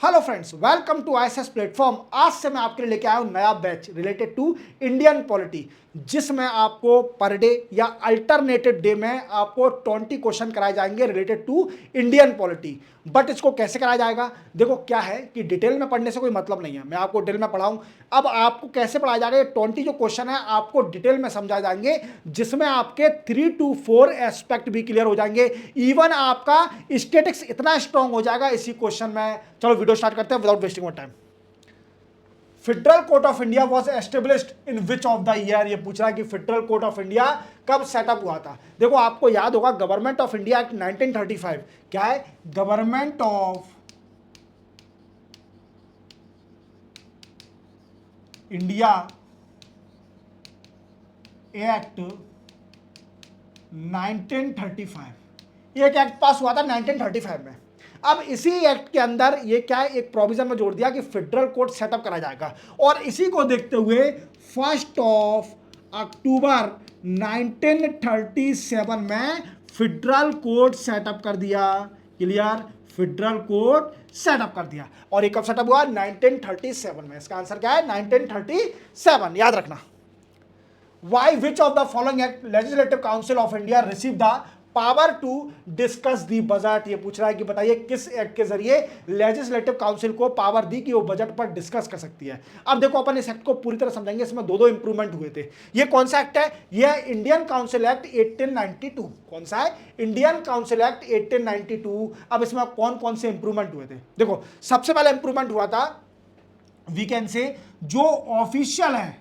Hello friends, welcome to ISS platform. आज से मैं आपके लिए लेके आया हूं नया batch related to Indian polity, जिसमें आपको पर डे या अल्टरनेटिव डे में आपको 20 क्वेश्चन कराए जाएंगे related to Indian polity. But इसको कैसे कराया जाएगा, देखो क्या है कि डिटेल में पढ़ने से कोई मतलब नहीं है। मैं आपको डिटेल में पढ़ाऊं, अब आपको कैसे पढ़ाया जाएगा। 20 जो क्वेश्चन है आपको डिटेल में समझाए जाएंगे, जिसमें आपके 3 to 4 एस्पेक्ट भी क्लियर हो जाएंगे। इवन आपका स्टेटिक्स इतना स्ट्रांग हो जाएगा इसी क्वेश्चन में। चलो वीडियो स्टार्ट करते हैं without wasting time. Federal court of India was established in which of the year. ये पूछ रहा है कि फेडरल कोर्ट ऑफ इंडिया कब सेटअप हुआ था। देखो आपको याद होगा गवर्नमेंट ऑफ इंडिया एक्ट 1935। क्या है? Government of India act 1935। एक एक्ट पास हुआ था 1935 में। अब इसी एक्ट के अंदर ये क्या है, एक प्रोविजन में जोड़ दिया कि फेडरल कोर्ट सेटअप करा जाएगा, और इसी को देखते हुए 1 अक्टूबर 1937 में फेडरल कोर्ट सेटअप कर दिया। क्लियर? फेडरल कोर्ट सेटअप कर दिया। और ये कब सेटअप हुआ? 1937 में। इसका आंसर क्या है? 1937। याद रखना। Why which of the following act legislative council of India received the power to discuss the budget? ये पूछ रहा है कि बताइए किस एक्ट के जरिए लेजिस्लेटिव काउंसिल को पावर दी कि वो बजट पर डिस्कस कर सकती है। अब देखो अपन इस एक्ट को पूरी तरह समझेंगे। इसमें दो इंप्रूवमेंट हुए थे। ये कौन सा एक्ट है? ये है इंडियन काउंसिल एक्ट 1892। कौन सा है? Indian council act 1892। अब इसमें कौन कौन से इंप्रूवमेंट हुए थे? देखो सबसे पहला इंप्रूवमेंट हुआ था, वी कैन से, जो ऑफिशियल है,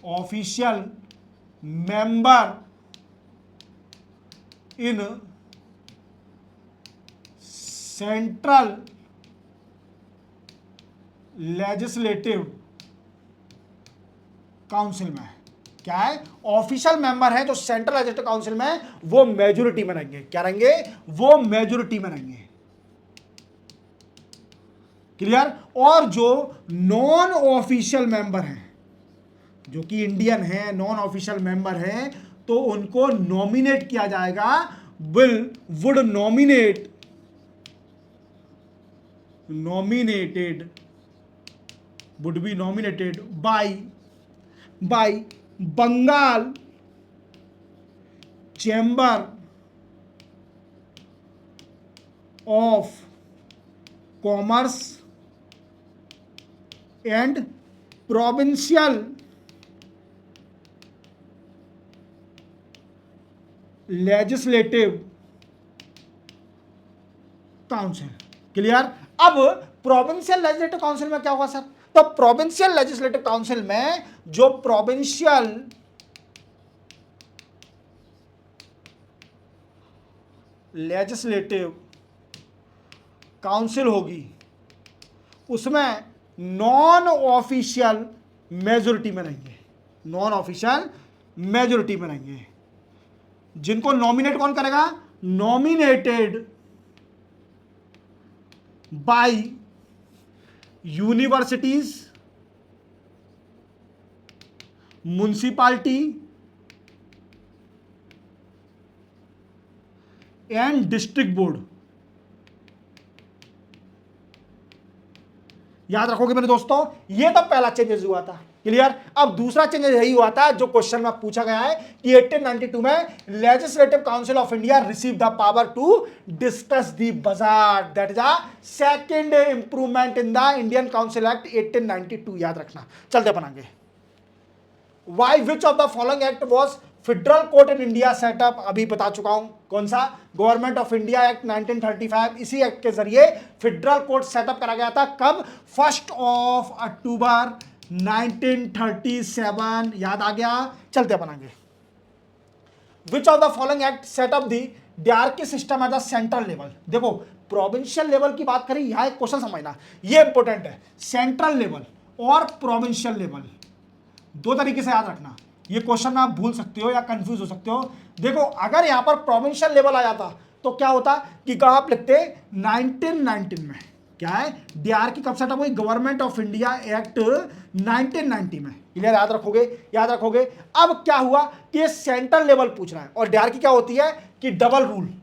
official member in central legislative council में। क्या है? ऑफिशियल मेंबर है जो सेंट्रल लेजिस्लेटिव काउंसिल में, वो मेजोरिटी में रहेंगे। क्या रहेंगे? वो मेजोरिटी में रहेंगे। क्लियर? और जो नॉन ऑफिशियल मेंबर हैं, जो कि इंडियन है, नॉन ऑफिशियल मेंबर है, तो उनको नॉमिनेट किया जाएगा। Would be nominated by Bengal chamber of commerce and provincial legislative council. Clear? अब प्रोविंशियल लेजिस्लेटिव काउंसिल में क्या होगा सर? तो प्रोविंशियल लेजिस्लेटिव काउंसिल में जो प्रोविंशियल लेजिस्लेटिव काउंसिल होगी, उसमें नॉन ऑफिशियल मेजोरिटी में रहेंगे। नॉन ऑफिशियल मेजोरिटी में रहेंगे, जिनको नॉमिनेट कौन करेगा? Nominated by universities, municipality and district board. याद रखोगे मेरे दोस्तों, ये तो पहला चेंजेस हुआ था। क्लियर? अब दूसरा चेंजेस यही हुआ था जो क्वेश्चन में पूछा गया है कि 1892 में legislative council of India receive the power to discuss the budget. That is a second improvement in the Indian council act 1892। याद रखना। चलते अपन आगे। Why which of the following act was federal court in India setup? अभी बता चुका हूं। कौन सा? Government of India act 1935। इसी एक्ट के जरिए फेडरल कोर्ट सेटअप करा गया था। कब? 1 अक्टूबर 1937। याद आ गया? चलते अपन आगे। Which of the following act setup the dyarchy system at the central level? देखो प्रोविंशियल लेवल की बात करें, यहां एक क्वेश्चन समझना, ये इंपॉर्टेंट है। सेंट्रल लेवल और प्रोविंशियल लेवल दो तरीके से याद रखना। ये क्वेश्चन आप भूल सकते हो या कंफ्यूज हो सकते हो। देखो अगर यहां पर प्रोविंशियल लेवल आ जाता तो क्या होता कि आप लिखते 1919 में। क्या है? डीआरकी कब सेटअप हुई? गवर्नमेंट ऑफ इंडिया एक्ट 1990 में। क्लियर? याद रखोगे? याद रखोगे। अब क्या हुआ कि ये सेंट्रल लेवल पूछ रहा है, और डीआरकी क्या होती है कि डबल रूल।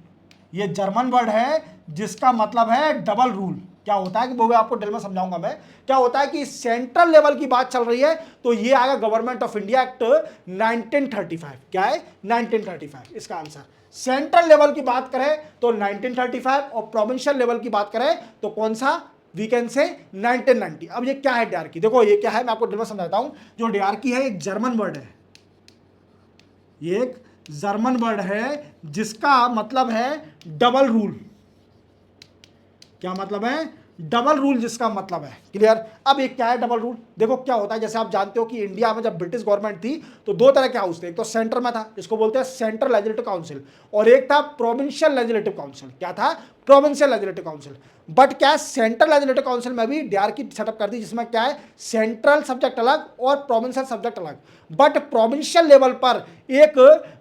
ये जर्मन वर्ड है जिसका मतलब है डबल रूल। क्या होता है कि वो मैं आपको डिटेल में समझाऊंगा मैं। क्या होता है कि सेंट्रल लेवल की बात चल रही है तो ये आएगा गवर्नमेंट ऑफ इंडिया एक्ट 1935। क्या है 1935 इसका आंसर। सेंट्रल लेवल की बात करें तो 1935 और प्रोविंशियल लेवल की बात करें तो कौन सा वी कैन से 1990। अब ये क्या है डायरकी, देखो ये क्या है मैं आपको डिटेल में समझाता हूं। जो डायरकी है एक जर्मन वर्ड है, ये एक जर्मन वर्ड है जिसका मतलब है डबल रूल। क्या मतलब है डबल रूल, जिसका मतलब है क्लियर। अब ये क्या है डबल रूल, देखो क्या होता है जैसे आप जानते हो कि इंडिया में जब ब्रिटिश गवर्नमेंट थी तो दो तरह के हाउस थे, एक तो सेंटर में था जिसको बोलते हैं सेंट्रल लेजिस्लेटिव काउंसिल, और एक था प्रोविंशियल लेजिस्लेटिव काउंसिल। क्या था प्रोविंशियल लेजिस्लेटिव काउंसिल। बट क्या है सेंट्रल लेजिस्लेटिव काउंसिल में भी डायरकी सेटअप कर दी जिसमें क्या है सेंट्रल सब्जेक्ट अलग और प्रोविंशियल सब्जेक्ट अलग। बट प्रोविंशियल लेवल पर एक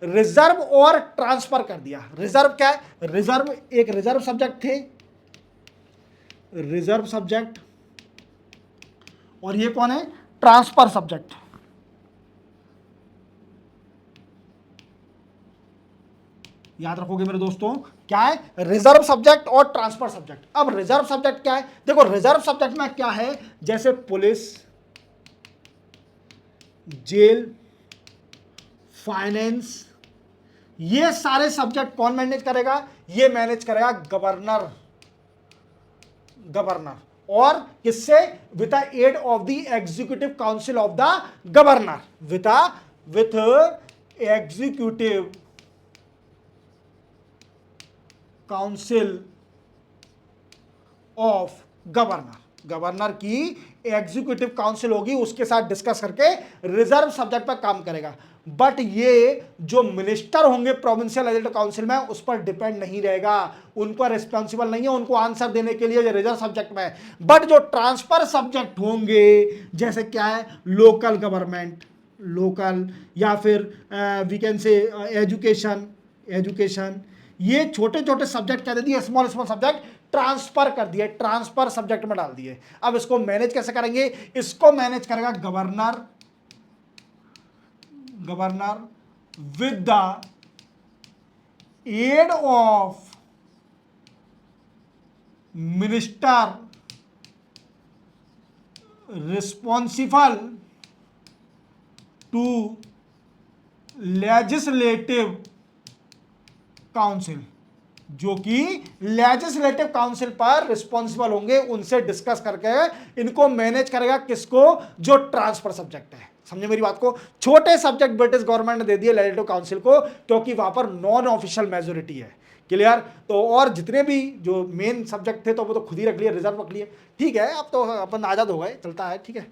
रिजर्व और ट्रांसफर कर दिया। रिजर्व क्या है, रिजर्व एक रिजर्व सब्जेक्ट थे, रिजर्व सब्जेक्ट, और ये कौन है ट्रांसफर सब्जेक्ट। याद रखोगे मेरे दोस्तों क्या है रिजर्व सब्जेक्ट और ट्रांसफर सब्जेक्ट। अब रिजर्व सब्जेक्ट क्या है, देखो रिजर्व सब्जेक्ट में क्या है जैसे पुलिस, जेल, फाइनेंस, ये सारे सब्जेक्ट कौन मैनेज करेगा, ये मैनेज करेगा गवर्नर। गवर्नर और किससे, with the aid of the executive council of the governor, with executive council of governor. Governor की एग्जीक्यूटिव काउंसिल होगी, उसके साथ डिस्कस करके रिजर्व सब्जेक्ट पर काम करेगा। बट ये जो मिनिस्टर होंगे प्रोविंशियल लेजिस्लेटिव काउंसिल में उस पर डिपेंड नहीं रहेगा, उनको रिस्पॉन्सिबल नहीं है उनको आंसर देने के लिए रिजर्व सब्जेक्ट में। बट जो ट्रांसफर सब्जेक्ट होंगे जैसे क्या है लोकल गवर्नमेंट, लोकल, या फिर वी कैन से एजुकेशन, ये छोटे छोटे सब्जेक्ट क्या दे दिए, स्मॉल स्मॉल सब्जेक्ट ट्रांसफर कर दिए, ट्रांसफर सब्जेक्ट में डाल दिए। अब इसको मैनेज कैसे करेंगे, इसको मैनेज करेगा governor, governor with the aid of minister responsible to legislative council, जो कि लेजिस्लेटिव काउंसिल पर रिस्पॉन्सिबल होंगे, उनसे डिस्कस करके इनको मैनेज करेगा। किसको, जो ट्रांसफर सब्जेक्ट है। समझे मेरी बात को, छोटे सब्जेक्ट ब्रिटिश गवर्नमेंट ने दे दिए लेजिस्लेटिव काउंसिल को क्योंकि वहां पर नॉन ऑफिशियल मेजोरिटी है। क्लियर, तो और जितने भी जो मेन सब्जेक्ट थे तो वो तो खुद ही रख लिए, रिजर्व रख लिए। ठीक है, अब तो अपन आजाद हो गए, चलता है। ठीक है,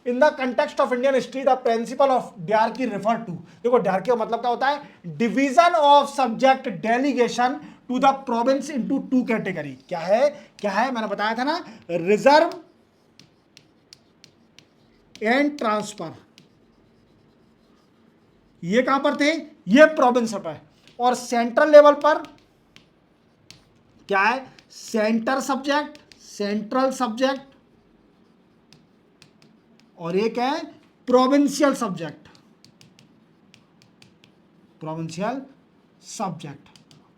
in the context of Indian history the principle of diarchy refer to, देखो डायरकी का मतलब क्या होता है, division of subject delegation to the province into two category. क्या है मैंने बताया था ना, रिजर्व एंड ट्रांसफर, ये कहां पर थे, ये प्रोविंस पर। और सेंट्रल लेवल पर क्या है, सेंटर सब्जेक्ट, सेंट्रल सब्जेक्ट, और एक है प्रोविंशियल सब्जेक्ट, प्रोविंशियल सब्जेक्ट।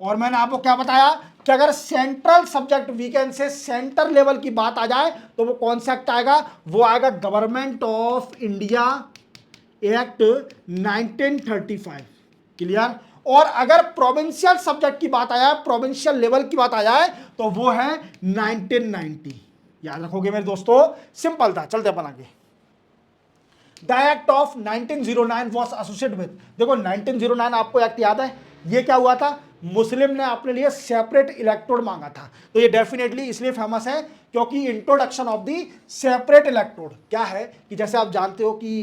और मैंने आपको क्या बताया कि अगर सेंट्रल सब्जेक्ट वीकेंड से सेंटर लेवल की बात आ जाए तो वो कौन सा एक्ट आएगा, वो आएगा government of India act 1935। Clear, और अगर प्रोविंशियल सब्जेक्ट की बात आया, प्रोविंशियल लेवल की बात आ जाए तो वो है 1990। याद रखोगे मेरे दोस्तों, सिंपल था। चलते अपन आगे। The act of 1909 was associated with, देखो 1909 आपको एक्ट याद है, ये क्या हुआ था, मुस्लिम ने अपने लिए सेपरेट इलेक्ट्रोड मांगा था। तो ये डेफिनेटली इसलिए फेमस है क्योंकि introduction of the separate electrode. क्या है कि जैसे आप जानते हो कि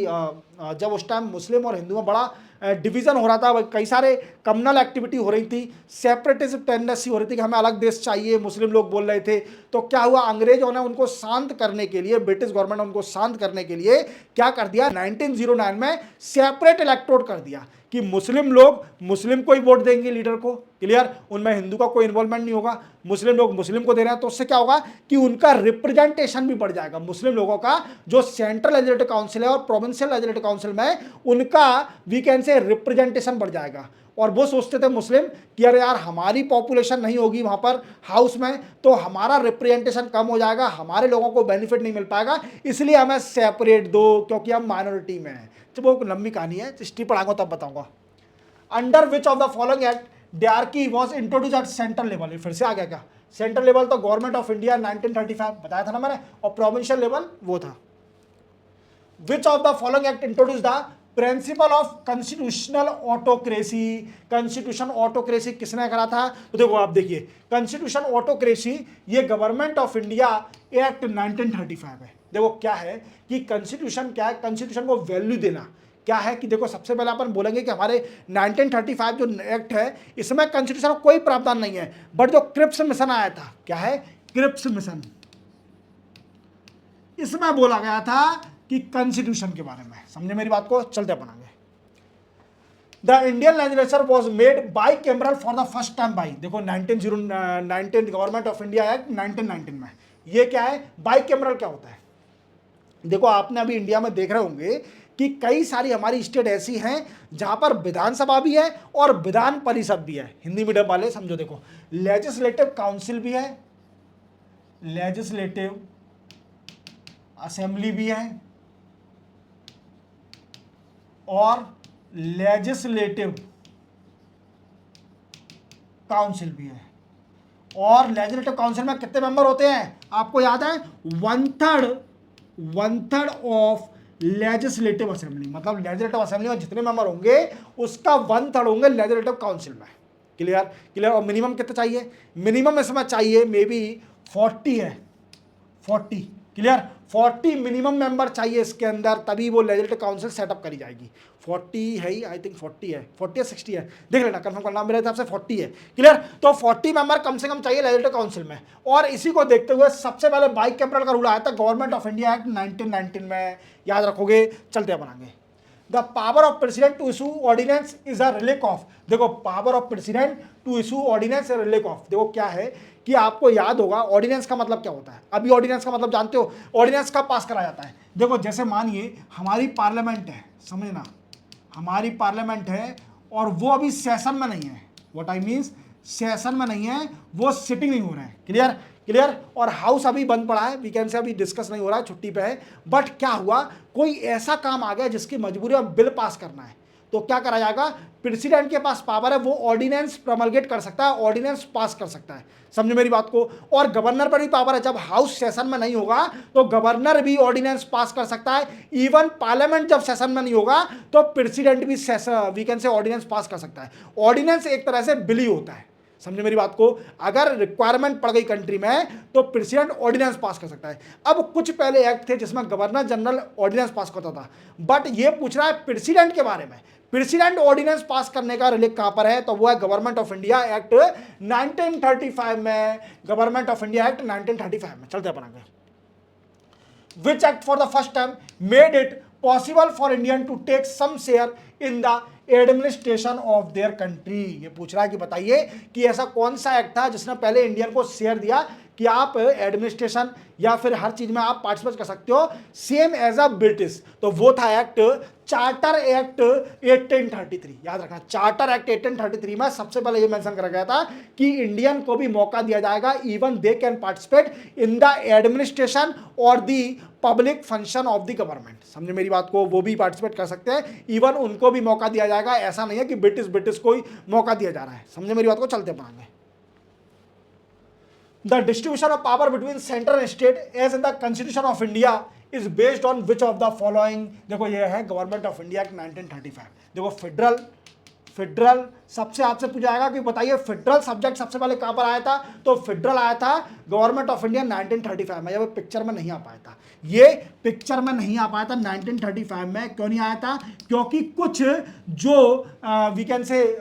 जब उस टाइम मुस्लिम और हिंदू में बड़ा डिवीज़न हो रहा था, कई सारे कम्युनल एक्टिविटी हो रही थी, सेपरेटिज्म टेंडेंसी हो रही थी कि हमें अलग देश चाहिए, मुस्लिम लोग बोल रहे थे। तो क्या हुआ, अंग्रेजों ने उनको शांत करने के लिए, ब्रिटिश गवर्नमेंट ने उनको शांत करने के लिए क्या कर दिया, 1909 में सेपरेट इलेक्ट्रोड कर दिया कि मुस्लिम लोग मुस्लिम को ही वोट देंगे लीडर को। क्लियर, उनमें हिंदू का कोई इन्वॉल्वमेंट नहीं होगा, मुस्लिम लोग मुस्लिम को दे रहे हैं। तो उससे क्या होगा कि उनका रिप्रेजेंटेशन भी बढ़ जाएगा, मुस्लिम लोगों का जो सेंट्रल लेजिस्लेटिव काउंसिल है और प्रोविंशियल लेजिस्लेटिव काउंसिल में उनका वी कैन से रिप्रेजेंटेशन बढ़ जाएगा। और वो सोचते थे मुस्लिम कि अरे यार हमारी पॉपुलेशन नहीं होगी वहाँ पर हाउस में तो हमारा रिप्रेजेंटेशन कम हो जाएगा, हमारे लोगों को बेनिफिट नहीं मिल पाएगा, इसलिए हमें सेपरेट दो क्योंकि हम माइनॉरिटी में हैं। तो वो एक लंबी कहानी है, हिस्ट्री पढ़ाऊंगा तब बताऊंगा। Under which of the following act diarchy was introduce at central level, फिर से आ गया क्या? सेंट्रल लेवल तो गवर्नमेंट ऑफ इंडिया 1935 बताया था ना मैंने, और प्रोविंशियल लेवल वो था। विच of the following act introduce the principle of constitutional autocracy? Constitution autocracy किसने करा था? तो देखो आप देखिए, कॉन्स्टिट्यूशन ऑटोक्रेसी ये गवर्नमेंट ऑफ इंडिया एक्ट 1935 है। देखो क्या है कि कॉन्स्टिट्यूशन क्या है, कॉन्स्टिट्यूशन को वैल्यू देना क्या है कि देखो सबसे पहले अपन बोलेंगे कि हमारे 1935 जो एक्ट है इसमें कॉन्स्टिट्यूशन का कोई प्रावधान नहीं है, बट जो क्रिप्स मिशन आया था, क्या है क्रिप्स मिशन, इसमें बोला गया था कि कॉन्स्टिट्यूशन के बारे में। समझे मेरी बात को? चलते अपन आगे। The Indian legislature was made by cameral for the first time by, देखो 1919 गवर्नमेंट ऑफ इंडिया एक्ट 1919 में, ये क्या है बाई कैमरल क्या होता है? देखो आपने अभी इंडिया में देख रहे होंगे कि कई सारी हमारी स्टेट ऐसी हैं जहां पर विधानसभा भी है और विधान परिषद भी है। हिंदी मीडियम वाले समझो, देखो लेजिस्लेटिव काउंसिल भी है, लेजिस्लेटिव असेंबली भी है और लेजिस्लेटिव काउंसिल भी है। और लेजिस्लेटिव काउंसिल में कितने मेंबर होते हैं आपको याद है? One third of legislative assembly, मतलब लेजिस्लेटिव असेंबली में जितने मेंबर होंगे उसका 1/3 होंगे लेजिस्लेटिव काउंसिल में। क्लियर? क्लियर? और मिनिमम कितना चाहिए? मिनिमम इसमें चाहिए मे बी 40 है, 40। क्लियर? 40 मिनिमम मेंबर चाहिए इसके अंदर, तभी वो लेजिस्लेटिव काउंसिल सेटअप करी जाएगी। 40 है ही, आई थिंक 40 है, 40 या 60 है, देख लेना कंफर्म करना, मेरे हिसाब से 40 है। क्लियर? तो 40 मेंबर कम से कम चाहिए लेजिस्लेटिव काउंसिल में। और इसी को देखते हुए सबसे पहले बाई कैमरल का रूल आया था गवर्नमेंट ऑफ इंडिया एक्ट 1919 में, याद रखोगे। चलते बनाएंगे। The power of president to issue ordinance is a relic of, देखो power of president to issue ordinance a relic of, देखो क्या है कि आपको याद होगा ऑर्डिनेंस का मतलब क्या होता है। अभी ऑर्डिनेंस का मतलब जानते हो? ऑर्डिनेंस कब पास करा जाता है? देखो जैसे मानिए हमारी पार्लियामेंट है, समझना हमारी पार्लियामेंट है और वो अभी सेशन में नहीं है, व्हाट आई मीन्स सेशन में नहीं है, वो सिटिंग नहीं हो रहा है। क्लियर? क्लियर? और हाउस अभी बंद पड़ा है, वीकेंड से अभी डिस्कस नहीं हो रहा है, छुट्टी पे है। बट क्या हुआ, कोई ऐसा काम आ गया जिसकी मजबूरी में बिल पास करना है, तो क्या करा जाएगा? प्रेसिडेंट के पास पावर है, वो ऑर्डिनेंस प्रमलगेट कर सकता है, ऑर्डिनेंस पास कर सकता है। समझो मेरी बात को। और गवर्नर पर भी पावर है, जब हाउस सेशन में नहीं होगा तो गवर्नर भी ऑर्डिनेंस पास कर सकता है। इवन पार्लियामेंट जब सेशन में नहीं होगा तो प्रेसिडेंट भी वीकेंड से ऑर्डिनेंस पास कर सकता है। ऑर्डिनेंस एक तरह से बिल ही होता है। समझे मेरी बात को? अगर रिक्वायरमेंट पड़ गई कंट्री में तो प्रेसिडेंट ऑर्डिनेंस पास कर सकता है। अब कुछ पहले एक्ट थे जिसमें गवर्नर जनरल ऑर्डिनेंस पास करता था, बट ये पूछ रहा है प्रेसिडेंट के बारे में। प्रेसिडेंट ऑर्डिनेंस पास करने का रिलीक कहां पर है? तो वो है गवर्नमेंट ऑफ इंडिया एक्ट 1935 में, गवर्नमेंट ऑफ इंडिया एक्ट 1935 में। चलते अपन आगे। Which act for the first time made it possible for Indian to take some share in the administration of their country, ये पूछ रहा है कि बताइए कि ऐसा कौन सा एक्ट था जिसने पहले इंडियन को शेयर दिया कि आप एडमिनिस्ट्रेशन या फिर हर चीज में आप पार्टिसिपेट कर सकते हो सेम एज अ ब्रिटिश। तो वो था एक्ट चार्टर एक्ट 1833। याद रखना, चार्टर एक्ट 1833 में सबसे पहले ये मेंशन करा गया था कि इंडियन को भी मौका दिया जाएगा, even they can participate in the administration और the public function of the government. समझे मेरी बात को? वो भी पार्टिसिपेट कर सकते हैं, इवन उनको भी मौका दिया जाएगा। ऐसा नहीं है कि ब्रिटिश को ही मौका दिया जा रहा है। समझे मेरी बात को? चलते पाएंगे। The distribution of power between center and state as in the Constitution of India is based on which of the following? देखो ये है गवर्नमेंट ऑफ इंडिया एक्ट 1935। देखो फेडरल सबसे आपसे पूछा जाएगा कि बताइए फेडरल सब्जेक्ट सबसे पहले कहां पर आया था? तो फेडरल आया था गवर्नमेंट ऑफ इंडिया 1935 में। ये पिक्चर में नहीं आ पाया था, ये पिक्चर में नहीं आ पाया था 1935 में। क्यों नहीं आया था? क्योंकि कुछ जो वी कैन से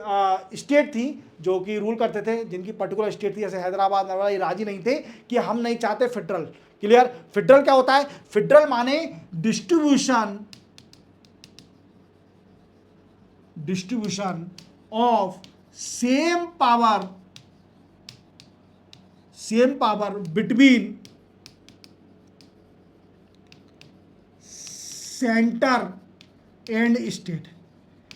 स्टेट थी जो कि रूल करते थे, जिनकी पर्टिकुलर स्टेट थी जैसे हैदराबाद, नवादा, ये राजी नहीं थे कि हम नहीं चाहते फेडरल। क्लियर? फेडरल क्या होता है? फेडरल माने distribution of same power between centre and state.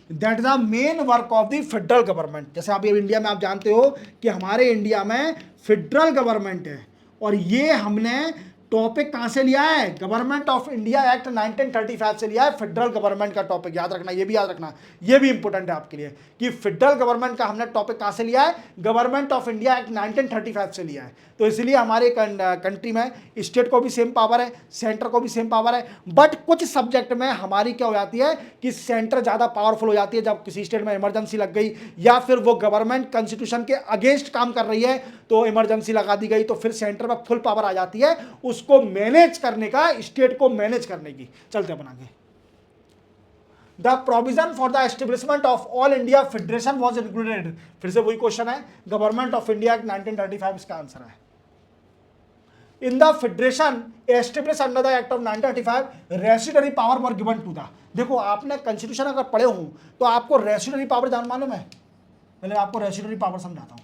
That is the main work of the federal government. जैसे अभी इंडिया में आप जानते हो कि हमारे इंडिया में फेडरल गवर्नमेंट है, और ये हमने टॉपिक कहां से लिया है, गवर्नमेंट ऑफ इंडिया एक्ट 1935 से लिया है। फेडरल गवर्नमेंट का टॉपिक याद रखना, ये भी याद रखना, ये भी इंपॉर्टेंट है आपके लिए कि फेडरल गवर्नमेंट का हमने टॉपिक कहां से लिया है, गवर्नमेंट ऑफ इंडिया एक्ट 1935 से लिया है। तो इसलिए हमारे कंट्री में स्टेट को भी सेम पावर है, सेंटर को भी सेम पावर है, बट कुछ सब्जेक्ट में हमारी क्या हो जाती है कि सेंटर ज़्यादा पावरफुल हो जाती है। जब किसी स्टेट में इमरजेंसी लग गई या फिर वो गवर्नमेंट कॉन्स्टिट्यूशन के अगेंस्ट काम कर रही है तो इमरजेंसी लगा दी गई, तो फिर सेंटर में फुल पावर आ जाती है उसको मैनेज करने का, स्टेट को मैनेज करने की। चलते अपन आगे। The provision for the establishment of all India federation was included, फिर से वही क्वेश्चन है, गवर्नमेंट ऑफ इंडिया एक्ट 1935 इसका आंसर है। In the federation establish under the act of 1935 residuary power were given to the, देखो आपने constitution अगर पढ़े हो तो आपको रेसिडरी पावर जान मालूम है, पहले आपको रेसिडरी पावर समझाता हूं।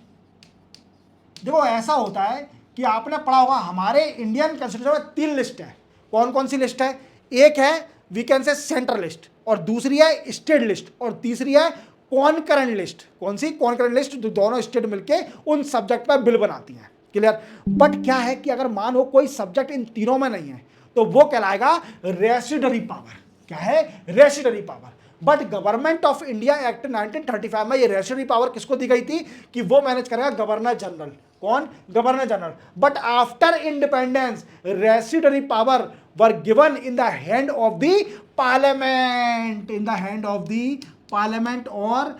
देखो ऐसा होता है कि आपने पढ़ा होगा हमारे इंडियन कॉन्स्टिट्यूशन में 3 लिस्ट है। कौन कौन सी लिस्ट है, एक है we can say central list, और दूसरी है स्टेट लिस्ट, और तीसरी है कॉन्करेंट लिस्ट। कौन सी, कॉन्करेंट लिस्ट, जो दोनों स्टेट मिलके उन सब्जेक्ट पर बिल बनाती हैं। क्लियर। बट क्या है कि अगर मान हो कोई सब्जेक्ट इन तीनों में नहीं है तो वो कहलाएगा रेसिडरी पावर। क्या है, residuary power. But government of India act 1935 में ये रेसिडरी पावर किसको दी गई थी कि वो मैनेज करेगा गवर्नर जनरल। कौन, governor general. But after independence residuary power were given in the hand of the parliament, in the hand of the parliament और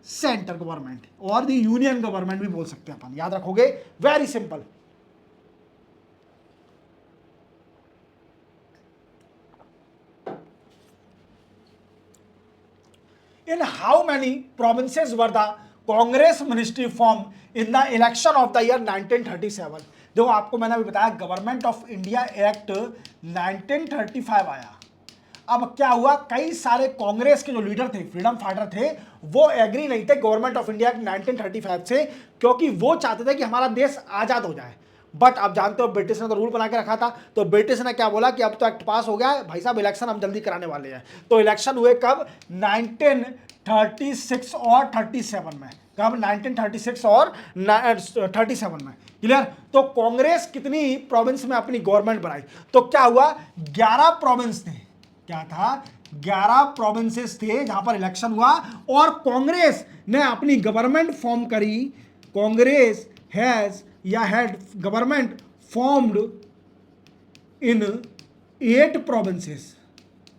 सेंटर गवर्नमेंट और द यूनियन गवर्नमेंट भी बोल सकते हैं अपन, याद रखोगे, very simple. In how many provinces were the Congress ministry formed in the election of the year 1937? देखो आपको मैंने अभी बताया गवर्नमेंट ऑफ इंडिया एक्ट 1935 आया। अब क्या हुआ, कई सारे कांग्रेस के जो लीडर थे, फ्रीडम फाइटर थे, वो एग्री नहीं थे गवर्नमेंट ऑफ इंडिया एक्ट 1935 से, क्योंकि वो चाहते थे कि हमारा देश आजाद हो जाए। बट आप जानते हो ब्रिटिश ने तो रूल बना के रखा था, तो ब्रिटिश ने क्या बोला कि अब तो एक्ट पास हो गया है भाई साहब, इलेक्शन हम जल्दी कराने वाले हैं। तो इलेक्शन हुए कब, 1936 और 37 में। कब, 1936 और 37 में। क्लियर। तो कांग्रेस कितनी प्रोविंस में अपनी गवर्नमेंट बनाई, तो क्या हुआ, 11 प्रोविंस थे। क्या था, 11 प्रोविंसेस थे जहां पर इलेक्शन हुआ और कांग्रेस ने अपनी गवर्नमेंट फॉर्म करी। कांग्रेस हैज या had government formed in 8 provinces.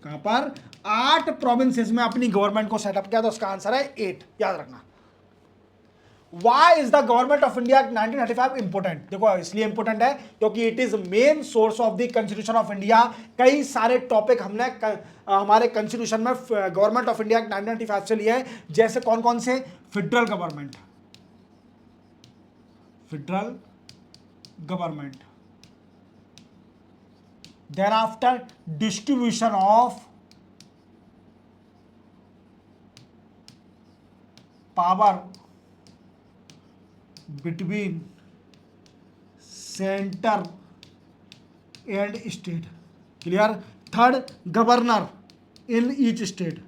कहां पर, 8 प्रोविंसेस में अपनी गवर्नमेंट को सेटअप किया, तो उसका आंसर है 8, याद रखना। Why is the government of India Act 1935 important? देखो इसलिए इंपॉर्टेंट है क्योंकि it is main source of the constitution of India. कई सारे टॉपिक हमने हमारे कॉन्स्टिट्यूशन में गवर्नमेंट ऑफ इंडिया एक्ट 1935 से लिए हैं, जैसे कौन कौन से, federal government, then after distribution of power between centre and state. Clear. Third, governor in each state,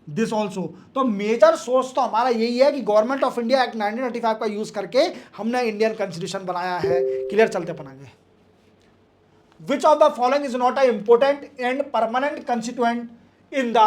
this also. तो मेजर सोर्स तो हमारा यही है कि गवर्नमेंट ऑफ इंडिया एक्ट 1935 का यूज करके हमने इंडियन कॉन्स्टिट्यूशन बनाया है। क्लियर। चलते अपन आगे। Which of the following is not a important and permanent constituent in the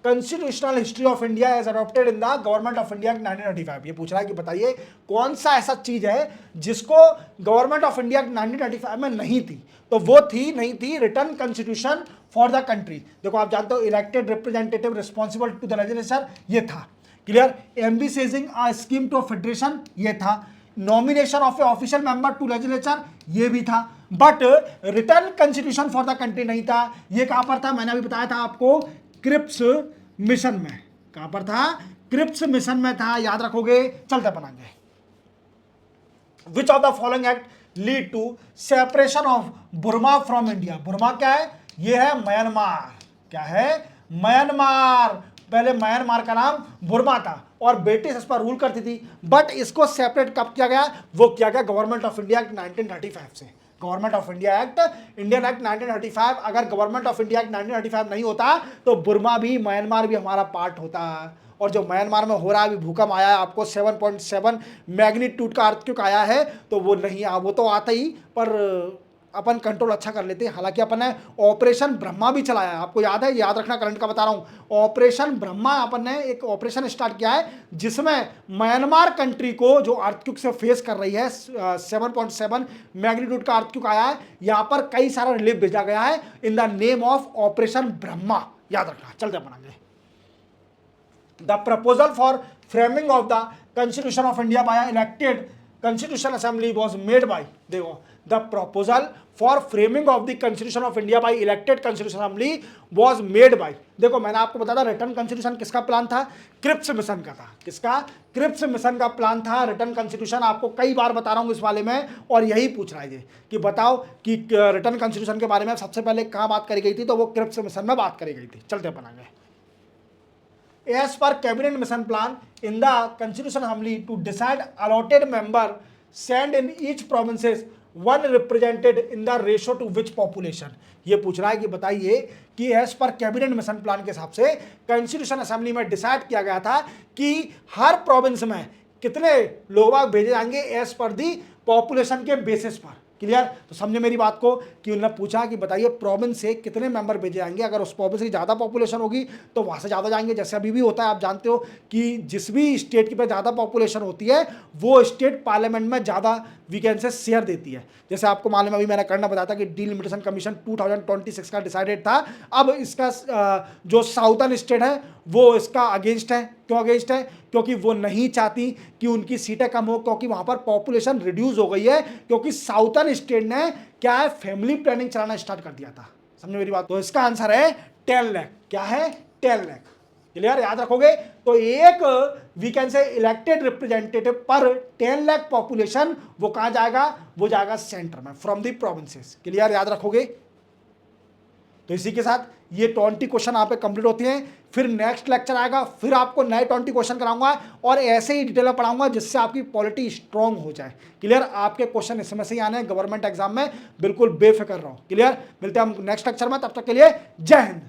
constitutional history of India as adopted in the government of India 1935? ये पूछ रहा है कि बताइए कौन सा ऐसा चीज है जिसको गवर्नमेंट ऑफ इंडिया 1935 में नहीं थी, तो वो नहीं थी written constitution for the country. देखो आप जानते हो elected representative responsible to the legislature, ये था। Clear. Envisaging a scheme to federation, ये था। Nomination of a official member to legislature, ये भी था। But written constitution for the country नहीं था। ये कहां पर था, मैंने अभी बताया था आपको, क्रिप्स मिशन में। कहां पर था, क्रिप्स मिशन में था, याद रखोगे। चलते अपन आगे। Which of the following act lead to separation of Burma from India? Burma क्या है, यह है म्यांमार। क्या है, म्यांमार। पहले म्यांमार का नाम बुर्मा था और ब्रिटिश इस पर रूल करती थी, बट इसको सेपरेट कब किया गया, वो किया गया गवर्नमेंट ऑफ इंडिया 1935 से। Government of India act, Indian act 1935। अगर गवर्नमेंट ऑफ इंडिया एक्ट 1935 नहीं होता तो बुर्मा भी, म्यांमार भी हमारा पार्ट होता। और जो म्यांमार में हो रहा है अभी भूकंप आया है आपको 7.7 मैग्नीट्यूड का अर्थक्वेक आया है, तो वो नहीं वो तो आता ही, पर अपन कंट्रोल अच्छा कर लेते हैं। हालांकि अपन ने ऑपरेशन ब्रह्मा भी चलाया है, आपको याद है, याद रखना, करंट का बता रहा हूं। ऑपरेशन ब्रह्मा अपन ने एक ऑपरेशन स्टार्ट किया है जिसमें म्यांमार कंट्री को जो अर्थक्वेक से फेस कर रही है, 7.7 मैग्नीट्यूड का अर्थक्वेक आया है, यहां पर कई सारा रिलीफ भेजा गया है in the name of operation Brahma, याद रखना। चलते अपन आगे। The proposal for framing of the Constitution of India by elected Constitution Assembly was made by, देखो, the proposal for framing of the Constitution of India by elected Constitution Assembly was made by, देखो मैंने आपको बताया था return constitution किसका plan था, Cripps mission का था। किसका? क्रिप्स मिशन का प्लान था रिटर्न कॉन्स्टिट्यूशन। आपको कई बार बता रहा हूं इस वाले में, और यही पूछ रहा है ये कि बताओ कि रिटर्न कॉन्स्टिट्यूशन के बारे में सबसे पहले कहां बात करी गई थी, तो वो क्रिप्स मिशन में बात करी गई थी। चलते अपन आगे। As per cabinet mission plan in the Constitution Assembly to decide allotted member send in each provinces one represented in the ratio to which population, ये पूछ रहा है कि बताइए कि as per cabinet mission plan के हिसाब से कॉन्स्टिट्यूशन असेंबली में डिसाइड किया गया था कि हर प्रोविंस में कितने लोग भेजे जाएंगे एज पर दी पॉपुलेशन के बेसिस पर। क्लियर? तो समझे मेरी बात को कि उन्होंने पूछा कि बताइए प्रोविंस से कितने मेंबर भेजे जाएंगे, अगर उस प्रोविंस की ज़्यादा पॉपुलेशन होगी तो वहाँ से ज़्यादा जाएंगे। जैसे अभी भी होता है, आप जानते हो कि जिस भी स्टेट की पे ज़्यादा पॉपुलेशन होती है वो स्टेट पार्लियामेंट में ज़्यादा वीकेंसी शेयर देती है। जैसे आपको मालूम है, अभी मैंने करना बताया था कि डीलिमिटेशन कमीशन 2026 का डिसाइडेड था। अब इसका जो साउथर्न स्टेट है वो इसका अगेंस्ट है। क्यों अगेंस्ट है? क्योंकि वो नहीं चाहती कि उनकी सीटें कम हो, क्योंकि वहां पर पॉपुलेशन रिड्यूस हो गई है, क्योंकि साउथर्न स्टेट ने क्या है, फैमिली प्लानिंग चलाना स्टार्ट कर दिया था। समझो मेरी बात। तो इसका आंसर है 10 लाख। क्या है? 10 लाख। क्लियर? याद रखोगे। तो एक वीकेंसी इलेक्टेड रिप्रेजेंटेटिव पर 10 लाख पॉपुलेशन वो कहां जाएगा? वो जाएगा सेंटर में फ्रॉम दी प्रोविंसेस। क्लियर? याद रखोगे। तो इसी के साथ ये 20 क्वेश्चन आप पे कंप्लीट होती हैं। फिर नेक्स्ट लेक्चर आएगा, फिर आपको नए 20 क्वेश्चन कराऊंगा और ऐसे ही डिटेल में पढ़ाऊंगा जिससे आपकी पॉलिटी स्ट्रांग हो जाए। क्लियर? आपके क्वेश्चन इसमें से ही आने हैं गवर्नमेंट एग्जाम में, बिल्कुल बेफिक्र रहो। क्लियर? मिलते हैं हम नेक्स्ट लेक्चर में, तब तक के लिए जय हिंद।